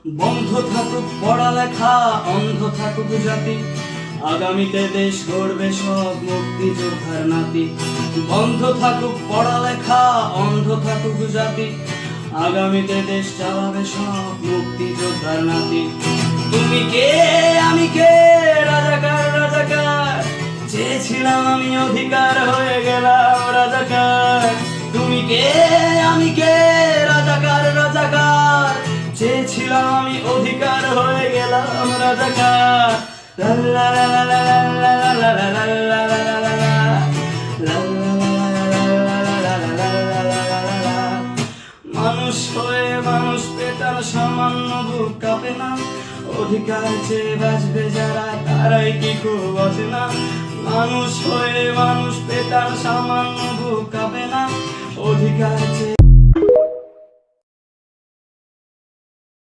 বন্ধ থাকুক পড়ালেখা, অন্ধ থাকুক জাতি, আগামীতে দেশ গড়বে সব মুক্তিযোদ্ধার নাতি। বন্ধ থাকুক পড়ালেখা, অন্ধ থাকুক জাতি, আগামীতে দেশ চালাবে সব মুক্তিযোদ্ধার নাতি। তুমি কে আমি কে, রাজাকার রাজাকার, চেয়েছিলাম আমি অধিকার, হয়ে গেলাম রাজাকার। তুমি কে আমি কে, রাজাকার রাজাকার, চেয়েছিলাম আমি অধিকার, হয়ে গেলাম রাজাকার। লা লা লা লা লা লা লা লা লা লা লা লা লা লা। মানুষ হয়ে মানুষ পেটার সামান্য বুক কাঁপে না, অধিকার চেয়ে বাঁচবে যারা তারাই কি খুব বাঁচে না। মানুষ হয়ে মানুষ পেটার সামান্য বুক কাঁপে না, অধিকার চেয়ে